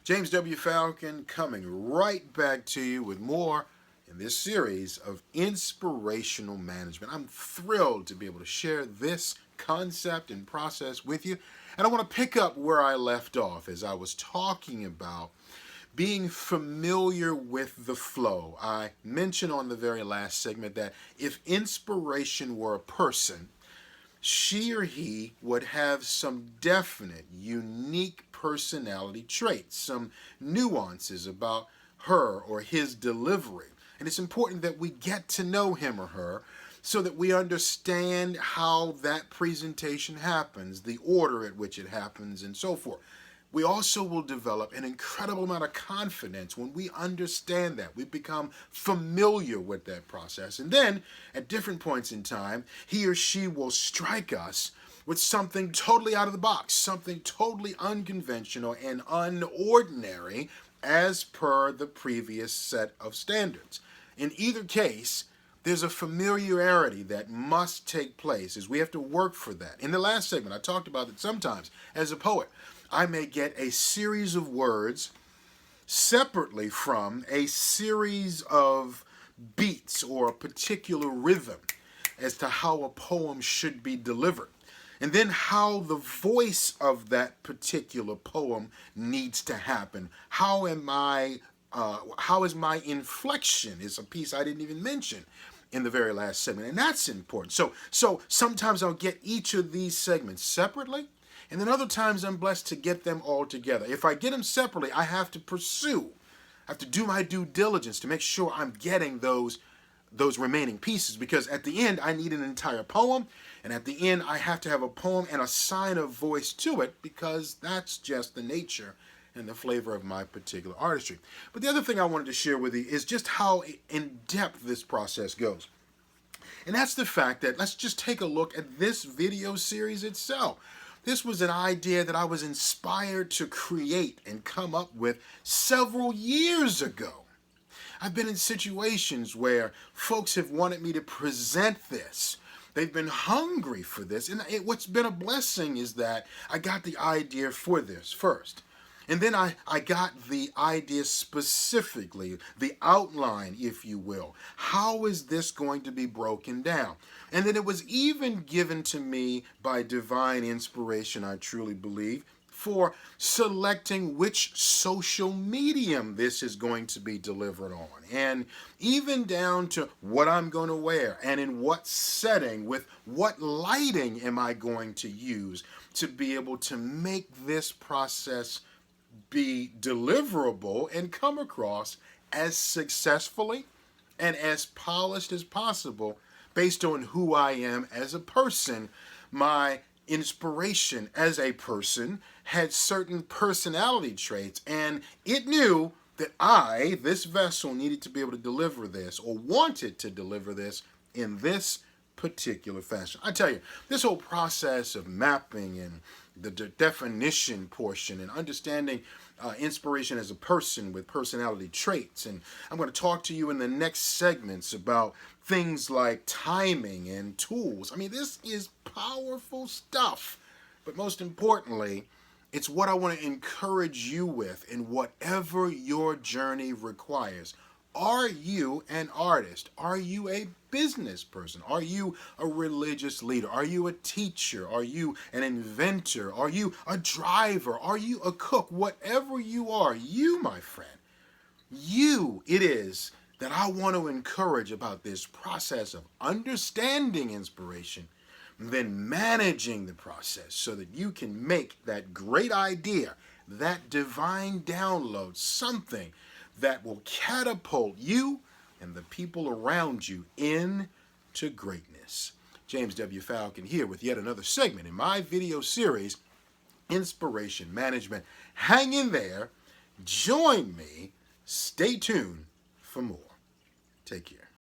James W. Falcon coming right back to you with more in this series of inspirational management. I'm thrilled to be able to share this concept and process with you. And I want to pick up where I left off as I was talking about being familiar with the flow. I mentioned on the very last segment that if inspiration were a person, she or he would have some definite, unique personality traits, some nuances about her or his delivery. And it's important that we get to know him or her so that we understand how that presentation happens, the order at which it happens, and so forth. We also will develop an incredible amount of confidence when we understand that. We become familiar with that process. And then, at different points in time, he or she will strike us with something totally out of the box, something totally unconventional and unordinary as per the previous set of standards. In either case, there's a familiarity that must take place as we have to work for that. In the last segment, I talked about that sometimes as a poet, I may get a series of words separately from a series of beats or a particular rhythm as to how a poem should be delivered. And then how the voice of that particular poem needs to happen. How is my inflection is a piece I didn't even mention in the very last segment. And that's important. So sometimes I'll get each of these segments separately. And then other times I'm blessed to get them all together. If I get them separately, I have to pursue. I have to do my due diligence to make sure I'm getting those remaining pieces, because at the end I need an entire poem, and at the end I have to have a poem and assign a voice to it, because that's just the nature and the flavor of my particular artistry. But the other thing I wanted to share with you is just how in depth this process goes. And that's the fact that, let's just take a look at this video series itself. This was an idea that I was inspired to create and come up with several years ago. I've been in situations where folks have wanted me to present this. They've been hungry for this. And what's been a blessing is that I got the idea for this first. And then I got the idea specifically, the outline, if you will. How is this going to be broken down? And then it was even given to me by divine inspiration, I truly believe, for selecting which social medium this is going to be delivered on. And even down to what I'm going to wear and in what setting, with what lighting am I going to use to be able to make this process be deliverable and come across as successfully and as polished as possible based on who I am as a person. My inspiration as a person had certain personality traits, and it knew that I, this vessel, needed to be able to deliver this, or wanted to deliver this in this particular fashion. I tell you, this whole process of mapping and the definition portion and understanding inspiration as a person with personality traits. And I'm going to talk to you in the next segments about things like timing and tools. I mean, this is powerful stuff. But most importantly, it's what I want to encourage you with in whatever your journey requires. Are you an artist? Are you a business person? Are you a religious leader? Are you a teacher? Are you an inventor? Are you a driver? Are you a cook? Whatever you are, you, my friend, you it is that I want to encourage about this process of understanding inspiration, then managing the process so that you can make that great idea, that divine download, something that will catapult you and the people around you into greatness. James W. Falcon here with yet another segment in my video series, Inspiration Management. Hang in there. Join me. Stay tuned for more. Take care.